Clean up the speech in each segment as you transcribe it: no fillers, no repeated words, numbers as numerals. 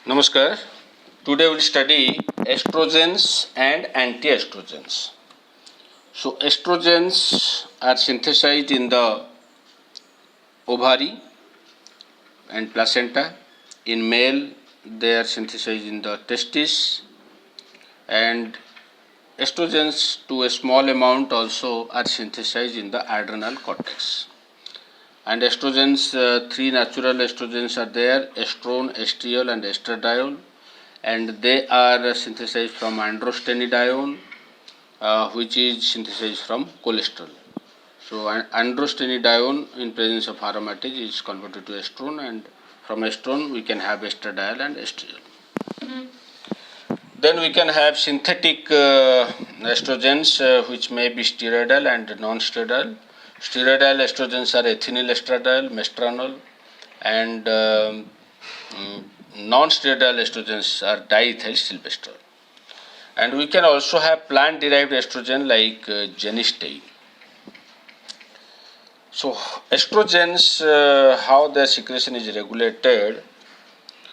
Namaskar. Today we will study estrogens and anti-estrogens. So estrogens are synthesized in the ovary and placenta. In male, they are synthesized in the testis, and estrogens to a small amount also are synthesized in the adrenal cortex. And estrogens, three natural estrogens are there: estrone, estriol, and estradiol, and they are synthesized from androstenedione, which is synthesized from cholesterol. So androstenedione in presence of aromatase is converted to estrone, and from estrone we can have estradiol and estriol. Then we can have synthetic estrogens, which may be steroidal and non-steroidal. Steroidal estrogens are ethinyl estradiol, mestranol, and non-steroidal estrogens are diethyl sylvester. And we can also have plant-derived estrogen like genistein. So estrogens, how their secretion is regulated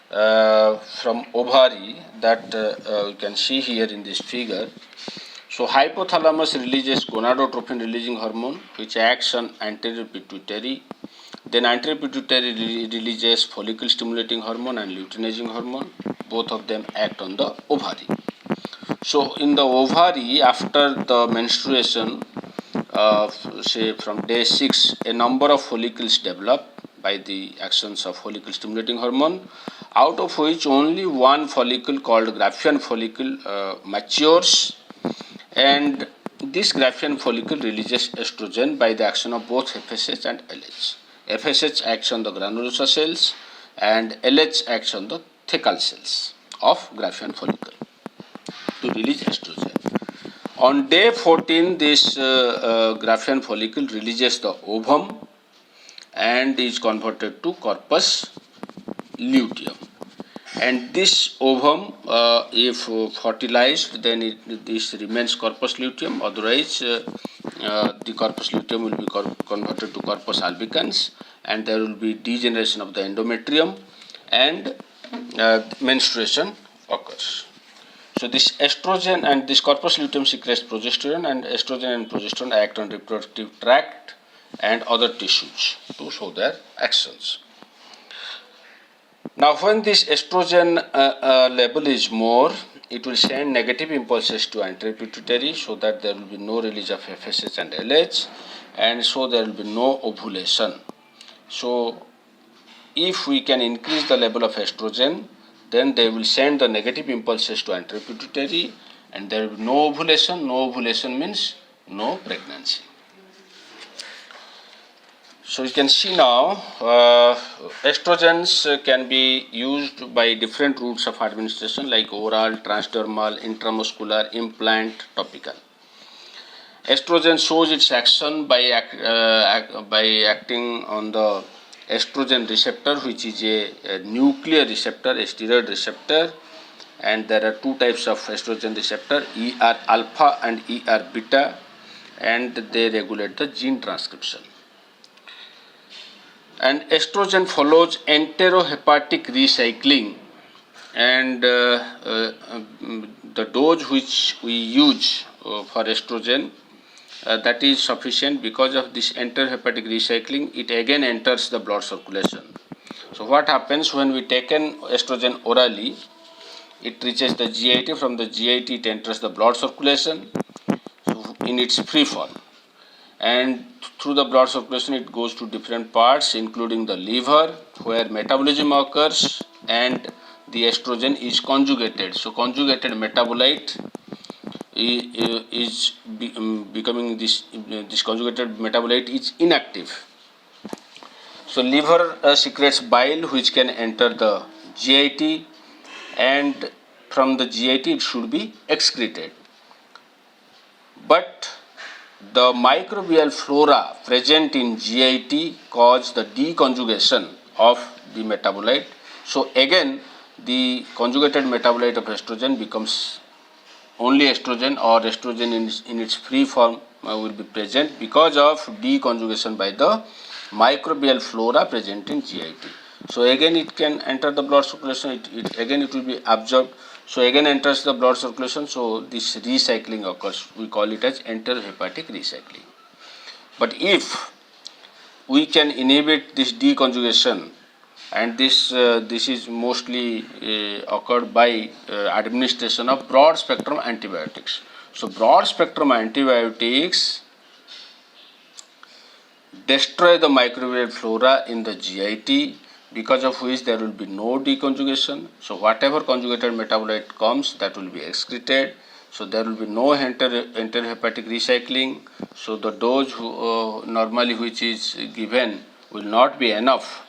from ovary, that you can see here in this figure. So hypothalamus releases gonadotropin releasing hormone, which acts on anterior pituitary. Then anterior pituitary releases follicle stimulating hormone and luteinizing hormone. Both of them act on the ovary. So in the ovary, after the menstruation, say from day 6, a number of follicles develop by the actions of follicle stimulating hormone, out of which only one follicle called Graafian follicle matures, and this Graafian follicle releases estrogen by the action of both FSH and LH. FSH acts on the granulosa cells and LH acts on the thecal cells of Graafian follicle to release estrogen. On day 14, this Graafian follicle releases the ovum and is converted to corpus luteum. And this ovum, if fertilized, then this remains corpus luteum. Otherwise, the corpus luteum will be converted to corpus albicans, and there will be degeneration of the endometrium, and menstruation occurs. So this estrogen and this corpus luteum secretes progesterone, and estrogen and progesterone act on reproductive tract and other tissues to show their actions. Now, when this estrogen level is more, it will send negative impulses to anterior pituitary, so that there will be no release of FSH and LH, and so there will be no ovulation. So, if we can increase the level of estrogen, then they will send the negative impulses to anterior pituitary, and there will be no ovulation. No ovulation means no pregnancy. So you can see now, estrogens can be used by different routes of administration like oral, transdermal, intramuscular, implant, topical. Estrogen shows its action by acting on the estrogen receptor, which is a nuclear receptor, a steroid receptor, and there are two types of estrogen receptor, ER alpha and ER beta, and they regulate the gene transcription. And estrogen follows enterohepatic recycling, and the dose which we use for estrogen, that is sufficient. Because of this enterohepatic recycling, it again enters the blood circulation. So what happens when we take an estrogen orally? It reaches the GIT. From the GIT it enters the blood circulation in its free form, and through the blood circulation it goes to different parts, including the liver, where metabolism occurs and the estrogen is conjugated. So conjugated metabolite is becoming this conjugated metabolite is inactive. So liver secretes bile, which can enter the GIT, and from the GIT it should be excreted. But the microbial flora present in GIT cause the deconjugation of the metabolite. So again, the conjugated metabolite of estrogen becomes only estrogen, or estrogen in its free form will be present because of deconjugation by the microbial flora present in GIT. So again it can enter the blood circulation, again it will be absorbed, so again enters the blood circulation, so this recycling occurs. We call it as enterohepatic recycling. But if we can inhibit this deconjugation, and this is mostly occurred by administration of broad spectrum antibiotics. So broad spectrum antibiotics destroy the microbial flora in the GIT, because of which there will be no deconjugation. So whatever conjugated metabolite comes, that will be excreted. So there will be no enterohepatic recycling. So the dose normally which is given will not be enough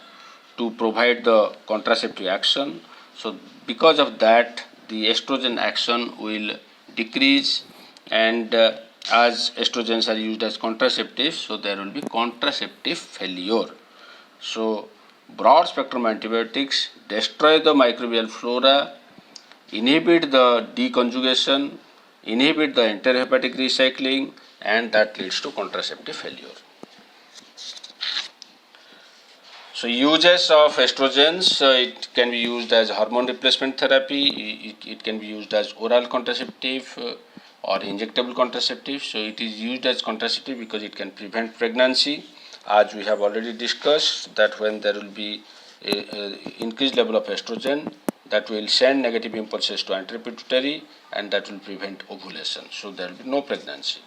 to provide the contraceptive action. So because of that, the estrogen action will decrease, and as estrogens are used as contraceptives, so there will be contraceptive failure. So broad spectrum antibiotics destroy the microbial flora, inhibit the deconjugation, inhibit the enterohepatic recycling, and that leads to contraceptive failure. So uses of estrogens, it can be used as hormone replacement therapy, it can be used as oral contraceptive or injectable contraceptive. So it is used as contraceptive because it can prevent pregnancy, as we have already discussed that when there will be a increased level of estrogen, that will send negative impulses to anterior pituitary, and that will prevent ovulation, so there will be no pregnancy.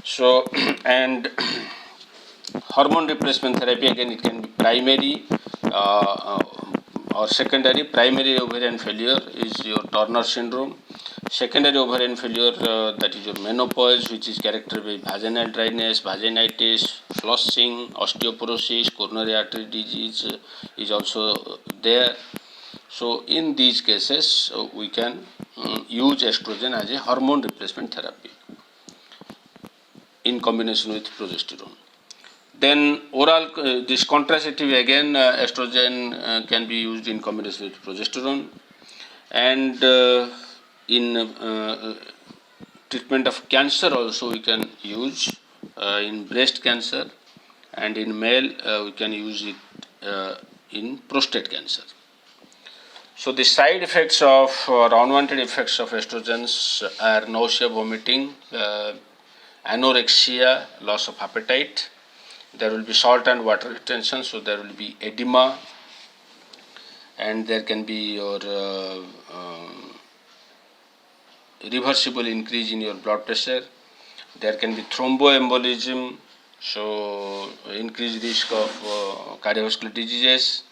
So and hormone replacement therapy, again it can be primary or secondary. Primary ovarian failure is your Turner syndrome. Secondary ovarian failure, that is your menopause, which is characterized by vaginal dryness, vaginitis, flushing, osteoporosis, coronary artery disease is also there. So in these cases, we can use estrogen as a hormone replacement therapy in combination with progesterone. Then oral, this contraceptive, again estrogen can be used in combination with progesterone, and in treatment of cancer also we can use in breast cancer, and in male we can use it in prostate cancer. So the side effects of or unwanted effects of estrogens are nausea, vomiting, anorexia, loss of appetite. There will be salt and water retention, so there will be edema, and there can be your reversible increase in your blood pressure. There can be thromboembolism, so increased risk of cardiovascular diseases.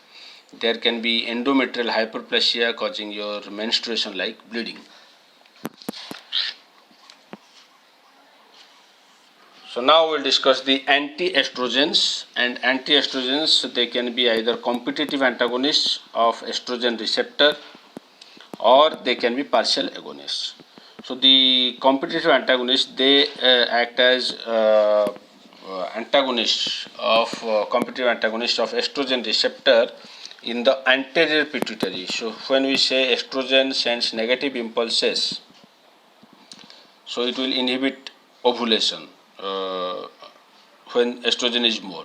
There can be endometrial hyperplasia causing your menstruation like bleeding. So now we'll discuss the anti-estrogens, and anti-estrogens, they can be either competitive antagonists of estrogen receptor or they can be partial agonists. So the competitive antagonists, they act as antagonists of competitive antagonists of estrogen receptor in the anterior pituitary. So when we say estrogen sends negative impulses, so it will inhibit ovulation when estrogen is more,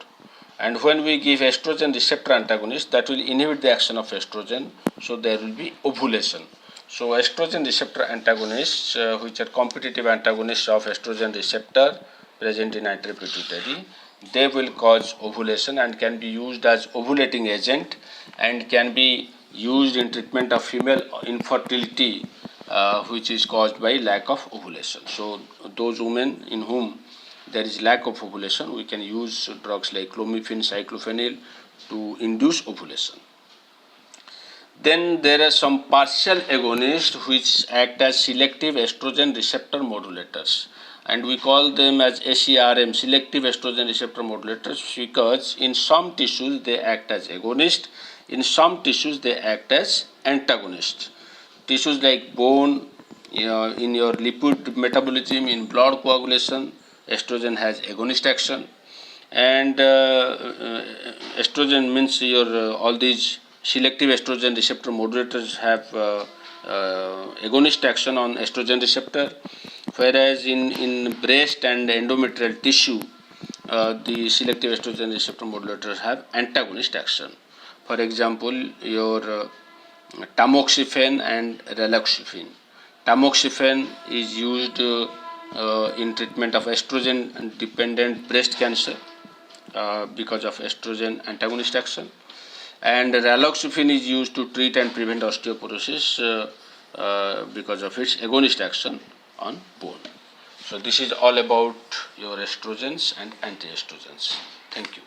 and when we give estrogen receptor antagonist, that will inhibit the action of estrogen, so there will be ovulation. So estrogen receptor antagonists, which are competitive antagonists of estrogen receptor present in anterior pituitary, they will cause ovulation and can be used as ovulating agent, and can be used in treatment of female infertility which is caused by lack of ovulation. So those women in whom there is lack of ovulation, we can use drugs like clomiphene, cyclophenol to induce ovulation. Then there are some partial agonists which act as selective estrogen receptor modulators, and we call them as SERM, selective estrogen receptor modulators, because in some tissues they act as agonist, in some tissues they act as antagonist. Tissues like bone, in your lipid metabolism, in blood coagulation, estrogen has agonist action, and estrogen means your all these selective estrogen receptor modulators have agonist action on estrogen receptor, whereas in breast and endometrial tissue, the selective estrogen receptor modulators have antagonist action. For example, your tamoxifen and raloxifene. Tamoxifen is used in treatment of estrogen dependent breast cancer because of estrogen antagonist action, and raloxifene is used to treat and prevent osteoporosis because of its agonist action on bone. So this is all about your estrogens and anti-estrogens. Thank you.